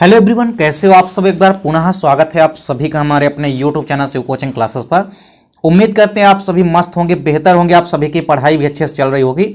Hello everyone, कैसे हो आप सब। एक बार पुनः स्वागत है आप सभी का हमारे अपने YouTube channel Shiv coaching classes पर। उम्मीद करते हैं आप सभी मस्त होंगे, बेहतर होंगे, आप सभी की पढ़ाई भी अच्छे से चल रही होगी।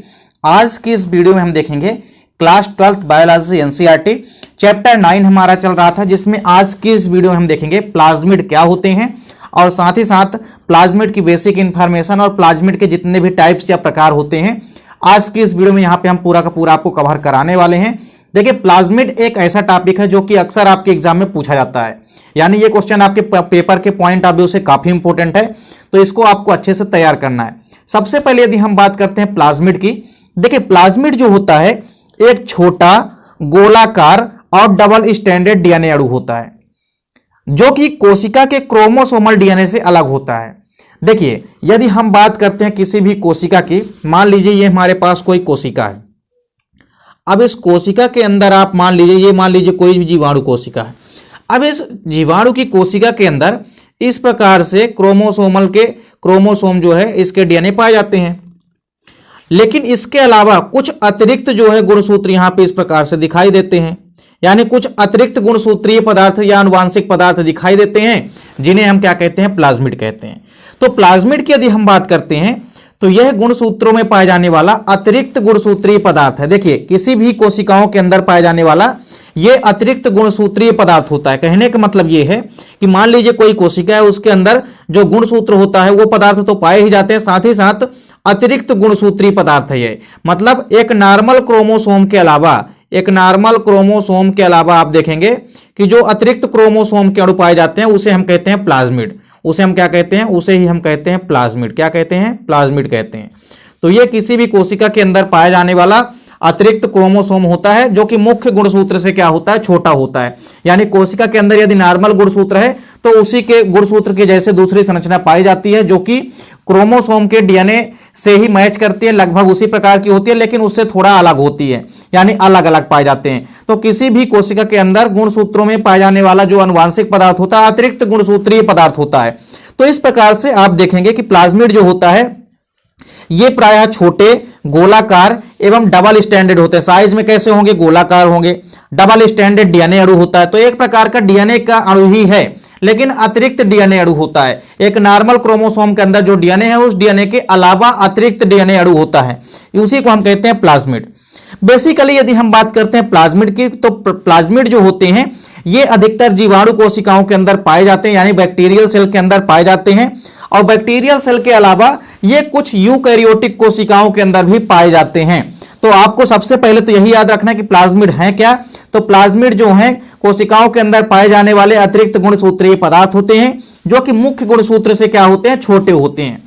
आज की इस वीडियो में हम देखेंगे class 12th biology NCERT chapter 9 हमारा चल रहा था, जिसमें आज की इस वीडियो में हम देखेंगे प्लाज्मिड क्या होते हैं और साथ ही साथ प्लाज्मिड की बेसिक इंफॉर्मेशन और प्लाज्मिड के जितने भी टाइप्स या प्रकार होते हैं आज की इस वीडियो में यहाँ पे हम पूरा का पूरा आपको कवर कराने वाले हैं। देखिए, प्लाज्मिड एक ऐसा टॉपिक है जो कि अक्सर आपके एग्जाम में पूछा जाता है, यानी ये क्वेश्चन आपके पेपर के पॉइंट ऑफ व्यू से काफी इंपॉर्टेंट है, तो इसको आपको अच्छे से तैयार करना है। सबसे पहले यदि हम बात करते हैं प्लाज्मिड की, देखिए प्लाज्मिड जो होता है एक छोटा गोलाकार और डबल स्टैंडर्ड डीएनए अणु होता है जो कि कोशिका के क्रोमोसोमल डीएनए से अलग होता है। देखिए, यदि हम बात करते हैं किसी भी कोशिका की, मान लीजिए ये हमारे पास कोई कोशिका है। अब इस कोशिका के अंदर आप मान लीजिए कोई भी जीवाणु कोशिका है। अब इस जीवाणु की कोशिका के अंदर इस प्रकार से क्रोमोसोम जो है इसके डीएनए पाए जाते हैं, लेकिन इसके अलावा कुछ अतिरिक्त जो है गुणसूत्र यहां पे इस प्रकार से दिखाई देते हैं, यानी कुछ अतिरिक्त गुणसूत्रीय पदार्थ या आनुवांशिक पदार्थ दिखाई देते हैं, जिन्हें हम क्या कहते हैं, प्लाज्मिड कहते हैं। तो प्लाज्मिड की यदि हम बात करते हैं तो यह गुणसूत्रों में पाए जाने वाला अतिरिक्त गुणसूत्रीय पदार्थ है। देखिए, किसी भी कोशिकाओं के अंदर पाए जाने वाला यह अतिरिक्त गुणसूत्रीय पदार्थ होता है। कहने का मतलब यह है कि मान लीजिए कोई कोशिका है, उसके अंदर जो गुणसूत्र होता है वो पदार्थ तो पाए ही जाते हैं, साथ ही साथ अतिरिक्त गुणसूत्रीय पदार्थ है ये। मतलब एक नॉर्मल क्रोमोसोम के अलावा आप देखेंगे कि जो अतिरिक्त क्रोमोसोम के अणु पाए जाते हैं उसे हम कहते हैं प्लाज्मिड। उसे हम क्या कहते हैं, उसे ही हम कहते हैं प्लाज्मिड। क्या कहते हैं, प्लाज्मिड कहते हैं। तो ये किसी भी कोशिका के अंदर पाया जाने वाला अतिरिक्त क्रोमोसोम होता है जो कि मुख्य गुणसूत्र से क्या होता है, छोटा होता है। यानी कोशिका के अंदर यदि नॉर्मल गुणसूत्र है तो उसी के गुणसूत्र के जैसे दूसरी संरचना पाई जाती है जो कि क्रोमोसोम के डीएनए से ही मैच करती है, लगभग उसी प्रकार की होती है, लेकिन उससे थोड़ा अलग होती है, यानी अलग अलग पाए जाते हैं। तो किसी भी कोशिका के अंदर गुणसूत्रों में पाए जाने वाला जो आनुवांशिक पदार्थ होता है अतिरिक्त गुणसूत्रीय पदार्थ होता है। तो इस प्रकार से आप देखेंगे कि प्लाज्मिड जो होता है ये प्रायः छोटे, गोलाकार एवं डबल स्टैंडर्ड होते हैं। साइज में कैसे होंगे, गोलाकार होंगे। डबल स्टैंडर्ड डीएनए अणु होता है, तो एक प्रकार का डीएनए का अणु ही है, लेकिन अतिरिक्त डीएनए अणु होता है। एक नॉर्मल क्रोमोसोम के अंदर जो डीएनए है उस डीएनए के अलावा अतिरिक्त डीएनए अणु होता है, उसी को हम कहते हैं प्लाज्मिड। बेसिकली यदि हम बात करते हैं प्लाज्मिड की, तो प्लाज्मिड जो होते हैं ये अधिकतर जीवाणु कोशिकाओं के अंदर पाए जाते हैं, यानी बैक्टीरियल सेल के अंदर पाए जाते हैं। और बैक्टीरियल सेल के अलावा ये कुछ यूकैरियोटिक कोशिकाओं के अंदर भी पाए जाते हैं। तो आपको सबसे पहले तो यही याद रखना है कि प्लाज्मिड है क्या। तो प्लाज्मिड जो है कोशिकाओं के अंदर पाए जाने वाले अतिरिक्त गुणसूत्रीय पदार्थ होते हैं जो कि मुख्य गुणसूत्र से क्या होते हैं, छोटे होते हैं।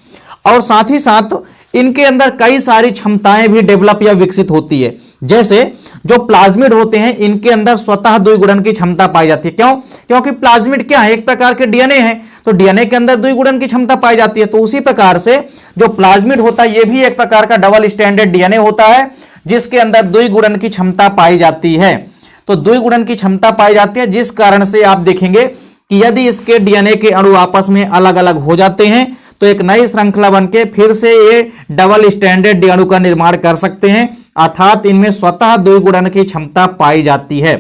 और साथ ही साथ इनके अंदर कई सारी क्षमताएं भी डेवलप या विकसित होती है। जैसे जो प्लाज्मिड होते हैं इनके अंदर स्वतः द्विगुणन की क्षमता पाई जाती है। क्यों? क्योंकि प्लाज्मिड क्या है, एक प्रकार के डीएनए है, तो डीएनए के अंदर द्विगुणन की क्षमता पाई जाती है। तो उसी प्रकार से जो प्लाज्मिड होता है यह भी एक प्रकार का डबल स्टैंडर्ड डीएनए होता है जिसके अंदर द्विगुणन की क्षमता पाई जाती है। तो द्विगुणन की क्षमता पाई जाती है, जिस कारण से आप देखेंगे कि यदि इसके डीएनए के अणु आपस में अलग अलग हो जाते हैं तो एक नई श्रृंखला बनके फिर से ये डबल स्टैंडर्ड अणु का निर्माण कर सकते हैं, अर्थात इनमें स्वतः द्विगुणन की क्षमता पाई जाती है।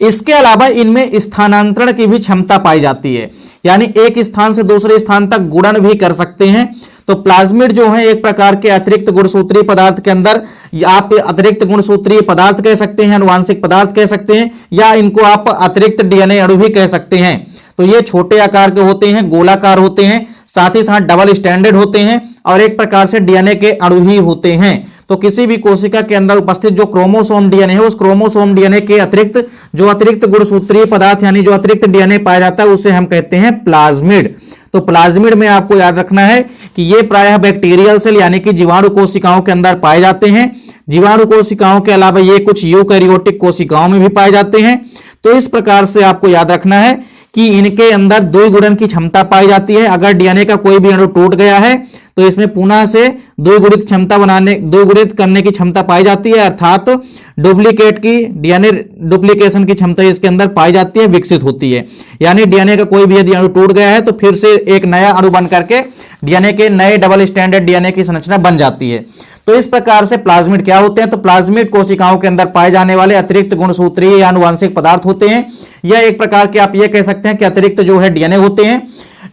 इसके अलावा इनमें स्थानांतरण की भी क्षमता पाई जाती है, यानी एक स्थान से दूसरे स्थान तक गुणन भी कर सकते हैं। तो प्लाज्मिड जो है एक प्रकार के अतिरिक्त गुणसूत्रीय पदार्थ के अंदर, आप अतिरिक्त गुणसूत्रीय पदार्थ कह सकते हैं, आनुवांशिक पदार्थ कह सकते हैं, या इनको आप अतिरिक्त डीएनए अणु भी कह सकते हैं। तो ये छोटे आकार के होते हैं, गोलाकार होते हैं, साथ ही साथ डबल स्टैंडर्ड होते हैं और एक प्रकार से डीएनए के अणु ही होते हैं। तो किसी भी कोशिका के अंदर उपस्थित जो क्रोमोसोम डीएनए है उस क्रोमोसोम डीएनए के अतिरिक्त गुणसूत्रीय पदार्थ यानी जो अतिरिक्त डीएनए पाया जाता है उसे हम कहते हैं प्लाज्मिड। तो प्लाज्मिड में आपको याद रखना है कि ये प्रायः बैक्टीरियल सेल यानी कि जीवाणु कोशिकाओं के अंदर पाए जाते हैं। जीवाणु कोशिकाओं के अलावा ये कुछ यूकैरियोटिक कोशिकाओं में भी पाए जाते हैं। तो इस प्रकार से आपको याद रखना है कि इनके अंदर द्विगुणन की क्षमता पाई जाती है। अगर डीएनए का कोई भी अणु टूट गया है तो इसमें पुनः से द्विगुणित करने की क्षमता पाई जाती है, अर्थात डीएनए डुप्लीकेशन की क्षमता इसके अंदर पाई जाती है, विकसित होती है। यानी डीएनए का कोई भी यदि अणु टूट गया है तो फिर से एक नया अणु बन करके डीएनए के नए डबल स्टैंडर्ड डीएनए की संरचना बन जाती है। तो इस प्रकार से प्लाज्मिड क्या होते हैं? तो प्लाज्मिड कोशिकाओं के अंदर पाए जाने वाले अतिरिक्त गुणसूत्रीय या आनुवंशिक पदार्थ होते हैं। यह एक प्रकार के आप ये कह सकते हैं कि अतिरिक्त जो है डीएनए होते हैं,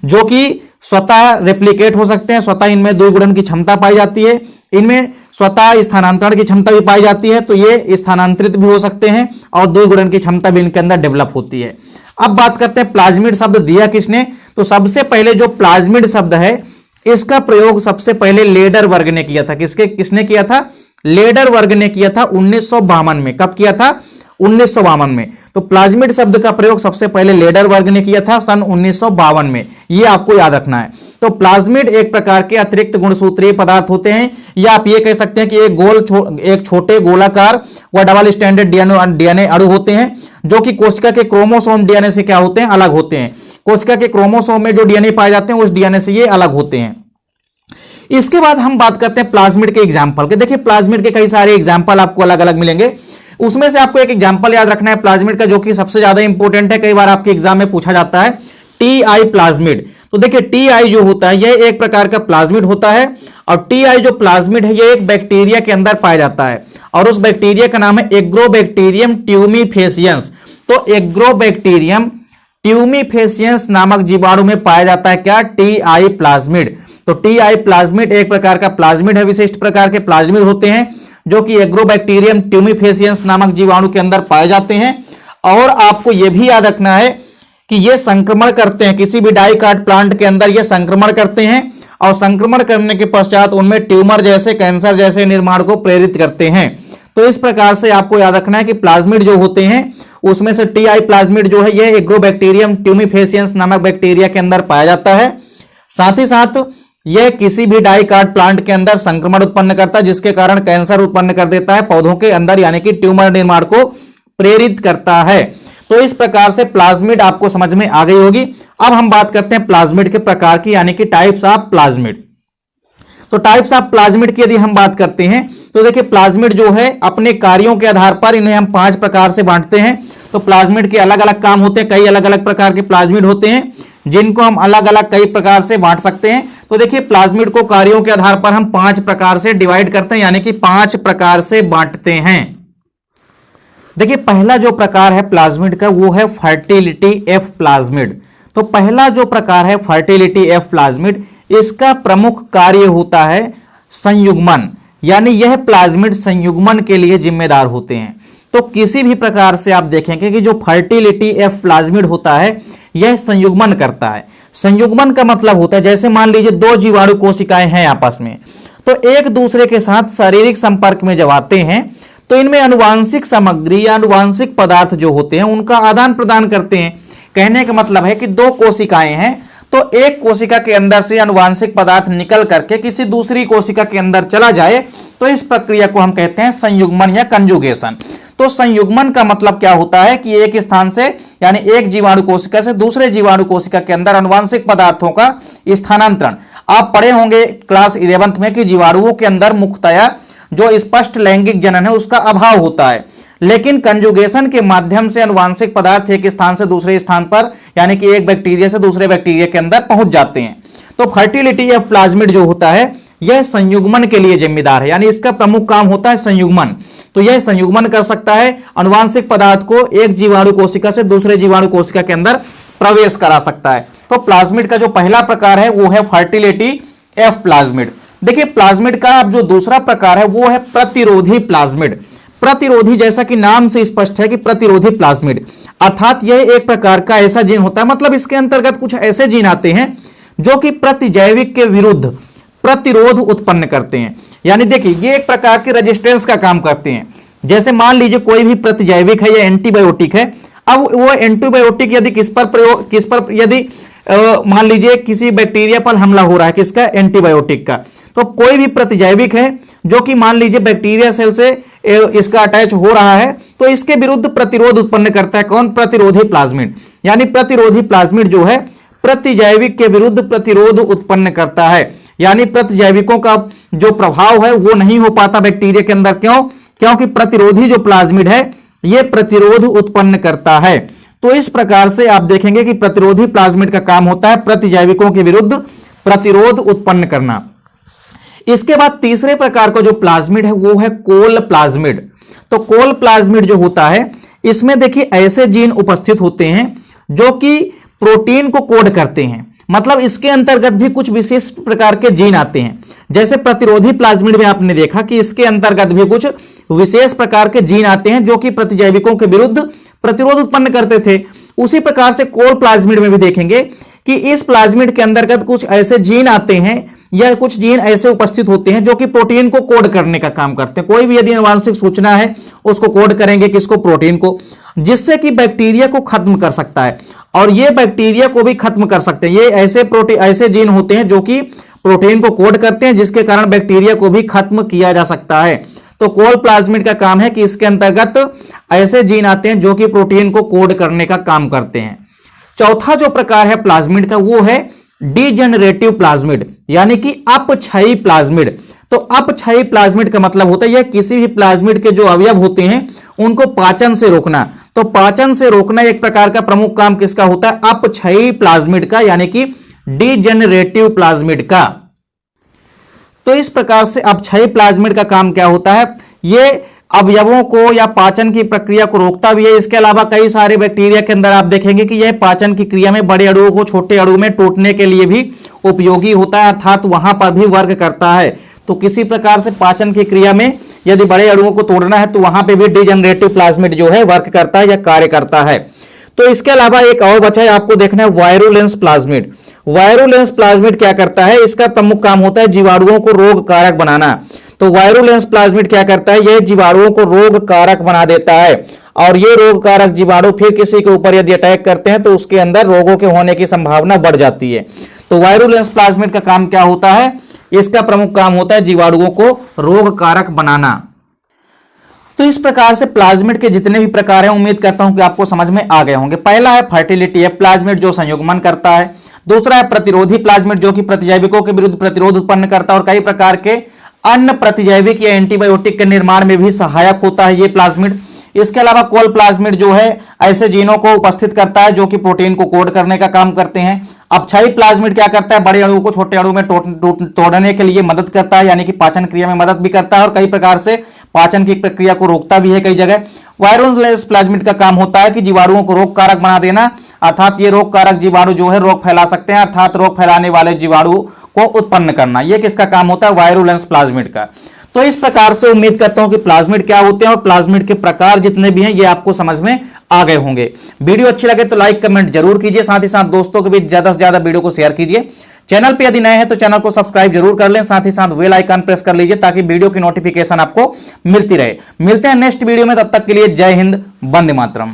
जो कि स्वतः रेप्लिकेट हो सकते हैं, स्वतः इनमें द्विगुणन की क्षमता पाई जाती है, इनमें स्वतः स्थानांतरण की क्षमता भी पाई जाती है, तो ये स्थानांतरित भी हो सकते हैं और द्विगुणन की क्षमता भी इनके अंदर डेवलप होती है। अब बात करते हैं प्लाज्मिड शब्द दिया किसने? तो सबसे पहले जो प्लाज्मिड शब्द है इसका प्रयोग सबसे पहले लेडर वर्ग ने किया था। किसने किया था? लेडर वर्ग ने किया था 1952 में। कब किया था? 1952 में। तो प्लाज्मिड शब्द का प्रयोग सबसे पहले लेडर वर्ग ने किया था सन 1952 में। यह आपको याद रखना है। तो प्लाज्मिड एक प्रकार के अतिरिक्त गुणसूत्रीय पदार्थ होते हैं, या आप ये कह सकते हैं कि एक छोटे गोलाकार व डबल स्टैंडर्ड डीएनए अणु होते हैं, जो कि कोशिका के क्रोमोसोम डीएनए से क्या होते हैं? अलग होते हैं। कोशिका के क्रोमोसोम में जो डीएनए पाए जाते हैं उस डीएनए से ये अलग होते हैं। इसके बाद हम बात करते हैं प्लाज्मिड के एग्जाम्पल के। देखिए प्लाज्मिड के कई सारे एग्जाम्पल आपको अलग अलग मिलेंगे, उसमें से आपको एक एग्जाम्पल याद रखना है प्लाज्मिड का, जो कि सबसे ज्यादा इंपॉर्टेंट है, कई बार आपके एग्जाम में पूछा जाता है, टीआई प्लाज्मिड। तो देखिए टीआई जो होता है यह एक प्रकार का प्लाज्मिड होता है, और टीआई जो प्लाज्मिड है यह एक बैक्टीरिया के अंदर पाया जाता है, और उस बैक्टीरिया का नाम है एग्रोबैक्टीरियम ट्यूमीफेसियंस। तो एग्रोबैक्टीरियम ट्यूमीफेसियंस नामक जीवाणु में पाया जाता है क्या? TI plasmid. तो टीआई प्लाज्मिड एक प्रकार का प्लाज्मिड है, विशिष्ट प्रकार के प्लाज्मिड होते हैं जो कि एग्रोबैक्टीरियम ट्यूमीफेसियंस नामक जीवाणु के अंदर पाए जाते हैं। और आपको यह भी याद रखना है कि ये संक्रमण करते हैं, किसी भी डाइकाट प्लांट के अंदर ये संक्रमण करते हैं, और संक्रमण करने के पश्चात उनमें ट्यूमर जैसे, कैंसर जैसे निर्माण को प्रेरित करते हैं। तो इस प्रकार से आपको याद रखना है कि प्लाज्मिड जो होते हैं उसमें से टीआई प्लाज्मिड जो है यह एग्रोबैक्टीरियम ट्यूमीफेसियंस नामक बैक्टीरिया के अंदर पाया जाता है। साथ ही साथ यह किसी भी डाइकाट प्लांट के अंदर संक्रमण उत्पन्न करता है, जिसके कारण कैंसर उत्पन्न कर देता है पौधों के अंदर, यानी कि ट्यूमर निर्माण को प्रेरित करता है। तो इस प्रकार से प्लाज्मिड आपको समझ में आ गई होगी। अब हम बात करते हैं प्लाज्मिड के प्रकार की, यानी कि टाइप्स ऑफ प्लाज्मिड। तो टाइप्स ऑफ प्लाज्मिड की यदि हम बात करते हैं तो देखिए प्लाज्मिड जो है अपने कार्यों के आधार पर इन्हें हम 5 प्रकार से बांटते हैं। तो प्लाज्मिड के अलग अलग काम होते हैं, कई अलग अलग प्रकार के प्लाज्मिड होते हैं जिनको हम अलग अलग कई प्रकार से बांट सकते हैं। तो देखिए प्लाज्मिड को कार्यों के आधार पर हम 5 प्रकार से डिवाइड करते हैं, यानी कि 5 प्रकार से बांटते हैं। देखिए पहला जो प्रकार है प्लाज्मिड का वो है फर्टिलिटी एफ प्लाज्मिड। तो पहला जो प्रकार है फर्टिलिटी एफ प्लाज्मिड, इसका प्रमुख कार्य होता है संयुग्मन, यानी यह प्लाज्मिड संयुग्मन के लिए जिम्मेदार होते हैं। तो किसी भी प्रकार से आप देखेंगे कि जो फर्टिलिटी एफ प्लाज्मिड होता है यह संयुग्मन करता है। संयुग्मन का मतलब होता है, जैसे मान लीजिए 2 जीवाणु कोशिकाएं हैं आपस में, तो एक दूसरे के साथ शारीरिक संपर्क में जब आते हैं तो इनमें आनुवांशिक सामग्री या आनुवांशिक पदार्थ जो होते हैं उनका आदान प्रदान करते हैं। कहने का मतलब है कि 2 कोशिकाएं हैं, तो एक कोशिका के अंदर से आनुवांशिक पदार्थ निकल करके किसी दूसरी कोशिका के अंदर चला जाए, तो इस प्रक्रिया को हम कहते हैं संयुग्मन या कंजुगेशन। तो संयुग्मन का मतलब क्या होता है कि एक स्थान से, यानी एक जीवाणु कोशिका से दूसरे जीवाणु कोशिका के अंदर आनुवांशिक पदार्थों का स्थानांतरण। आप पढ़े होंगे क्लास 11th में कि जीवाणुओं के अंदर मुख्यतया जो स्पष्ट लैंगिक जनन है उसका अभाव होता है, लेकिन कंजुगेशन के माध्यम से आनुवांशिक पदार्थ एक स्थान से दूसरे स्थान पर, यानी कि एक बैक्टीरिया से दूसरे बैक्टीरिया के अंदर पहुंच जाते हैं। तो फर्टिलिटी ऑफ प्लाज्मिड जो होता है यह संयुग्मन के लिए जिम्मेदार है, यानी इसका प्रमुख काम होता है संयुग्मन। तो यह संयुग्मन कर सकता है, आनुवांशिक पदार्थ को एक जीवाणु कोशिका से दूसरे जीवाणु कोशिका के अंदर प्रवेश करा सकता है। तो प्लाज्मिड का जो पहला प्रकार है वो है फर्टिलिटी एफ प्लाज्मिड। देखिए प्लाज्मिड का अब जो दूसरा प्रकार है वो है प्रतिरोधी प्लाज्मिड। प्रतिरोधी, जैसा कि नाम से स्पष्ट है कि प्रतिरोधी प्लाज्मिड, अर्थात यह एक प्रकार का ऐसा जीन होता है, मतलब इसके अंतर्गत कुछ ऐसे जीन आते हैं जो कि प्रतिजैविक के विरुद्ध प्रतिरोध उत्पन्न करते हैं। यानी देखिए ये एक प्रकार के रेजिस्टेंस का काम करते हैं। जैसे मान लीजिए कोई भी प्रतिजैविक है या एंटीबायोटिक है, अब वो एंटीबायोटिक यदि किस पर यदि मान लीजिए किसी बैक्टीरिया पर हमला हो रहा है, किसका? एंटीबायोटिक का। तो कोई भी प्रतिजैविक है जो कि मान लीजिए बैक्टीरिया सेल से इसका अटैच हो रहा है, तो इसके विरुद्ध प्रतिरोध उत्पन्न करता है कौन? प्रतिरोधी प्लाज्मिड। यानी प्रतिरोधी प्लाज्मिड जो है प्रतिजैविक के विरुद्ध प्रतिरोध उत्पन्न करता है, यानी प्रतिजैविकों का जो प्रभाव है वो नहीं हो पाता बैक्टीरिया के अंदर। क्यों? क्योंकि प्रतिरोधी जो प्लाज्मिड है ये प्रतिरोध उत्पन्न करता है। तो इस प्रकार से आप देखेंगे कि प्रतिरोधी प्लाज्मिड का काम होता है प्रतिजैविकों के विरुद्ध प्रतिरोध उत्पन्न करना। इसके बाद तीसरे प्रकार का जो प्लाज्मिड है वो है कोल प्लाज्मिड। तो कोल प्लाज्मिड जो होता है इसमें देखिए ऐसे जीन उपस्थित होते हैं जो कि प्रोटीन को कोड करते हैं, मतलब इसके अंतर्गत भी कुछ विशेष प्रकार के जीन आते हैं। जैसे प्रतिरोधी प्लाज्मिड में आपने देखा कि इसके अंतर्गत भी कुछ विशेष प्रकार के जीन आते हैं जो कि प्रतिजैविकों के विरुद्ध प्रतिरोध उत्पन्न करते थे। उसी प्रकार से कोल प्लाज्मिड में भी देखेंगे कि इस प्लाज्मिड के अंतर्गत कुछ ऐसे जीन आते हैं या कुछ जीन ऐसे उपस्थित होते हैं जो कि प्रोटीन को कोड करने का काम करते हैं। कोई भी यदि आनुवांशिक सूचना है उसको कोड करेंगे किसको, प्रोटीन को, जिससे कि बैक्टीरिया को खत्म कर सकता है और ये बैक्टीरिया को भी खत्म कर सकते हैं। ये ऐसे जीन होते हैं जो कि प्रोटीन को कोड करते हैं जिसके कारण बैक्टीरिया को भी खत्म किया जा सकता है। तो कोल प्लाज्मिड का काम है कि इसके अंतर्गत ऐसे जीन आते हैं जो कि प्रोटीन को कोड करने का काम करते हैं। चौथा जो प्रकार है प्लाज्मिड का वो है डिजेनरेटिव प्लाज्मिड, यानी कि अपक्षयी प्लाज्मिड। तो अपक्षयी प्लाज्मिड का मतलब होता है यह किसी भी प्लाज्मिड के जो अवयव होते हैं उनको पाचन से रोकना। तो पाचन से रोकना एक प्रकार का प्रमुख काम किसका होता है, अपक्षयी प्लाज्मिड का, यानी कि डिजेनरेटिव प्लाज्मिड का। तो इस प्रकार से अपक्षयी प्लाज्मिड का काम क्या होता है, ये अवयवों को या पाचन की प्रक्रिया को रोकता भी है। इसके अलावा कई सारे बैक्टीरिया के अंदर आप देखेंगे कि यह पाचन की क्रिया में बड़े अणुओं को छोटे अणु में टूटने के लिए भी उपयोगी होता है, अर्थात वहां पर भी वर्क करता है। तो किसी प्रकार से पाचन की क्रिया में यदि बड़े अणुओं को तोड़ना है तो वहां पे भी डिजेनरेटिव प्लाज्मिड जो है वर्क करता है या कार्य करता है। तो इसके अलावा एक और बचा है, आपको देखना है वायरुलेंस प्लाज्मिड। वायरुलेंस प्लाज्मिड क्या करता है, इसका प्रमुख काम होता है जीवाणुओं को रोग कारक बनाना। तो वायरुलेंस प्लाज्मिड क्या करता है, यह जीवाणुओं को रोग कारक बना देता है और ये रोग कारक जीवाणु फिर किसी के ऊपर यदि अटैक करते हैं तो उसके अंदर रोगों के होने की संभावना बढ़ जाती है। तो वायरुलेंस प्लाज्मिड का काम क्या होता है, इसका प्रमुख काम होता है जीवाणुओं को रोग कारक बनाना। तो इस प्रकार से प्लाज्मिड के जितने भी प्रकार हैं उम्मीद करता हूं कि आपको समझ में आ गए होंगे। पहला है फर्टिलिटी प्लाज्मिड जो संयुग्मन करता है। दूसरा है प्रतिरोधी प्लाज्मिड जो कि प्रतिजैविकों के विरुद्ध प्रतिरोध उत्पन्न करता है और कई प्रकार के अन्य प्रतिजैविक या एंटीबायोटिक के निर्माण में भी सहायक होता है ये प्लाज्मिड। इसके अलावा कोल प्लाज्मिड जो है ऐसे जीनों को उपस्थित करता है जो कि प्रोटीन को कोड करने का काम करते हैं। अपक्षयी प्लाज्मिड क्या करता है, बड़े अणुओं को छोटे अणु में तोड़ने के लिए मदद करता है, यानी कि पाचन क्रिया में मदद भी करता है और कई प्रकार से पाचन की प्रक्रिया को रोकता भी है कई जगह। वायरुलेंस प्लाज्मिड का काम होता है कि जीवाणुओं को रोग कारक बना देना, अर्थात ये रोग कारक जीवाणु जो है रोग फैला सकते हैं, अर्थात रोग फैलाने वाले जीवाणु को उत्पन्न करना। ये किसका काम होता है, वायरुलेंस प्लाज्मिड का। तो इस प्रकार से उम्मीद करता हूं कि प्लाज्मिड क्या होते हैं और प्लाज्मिड के प्रकार जितने भी हैं ये आपको समझ में आ गए होंगे। वीडियो अच्छी लगे तो लाइक कमेंट जरूर कीजिए, साथ ही साथ दोस्तों के बीच ज्यादा से ज्यादा वीडियो को शेयर कीजिए। चैनल पे यदि नए हैं तो चैनल को सब्सक्राइब जरूर कर लें, साथ ही साथ बेल आइकन प्रेस कर लीजिए ताकि वीडियो की नोटिफिकेशन आपको मिलती रहे। मिलते हैं नेक्स्ट वीडियो में, तब तक के लिए जय हिंद, वंदे मातरम।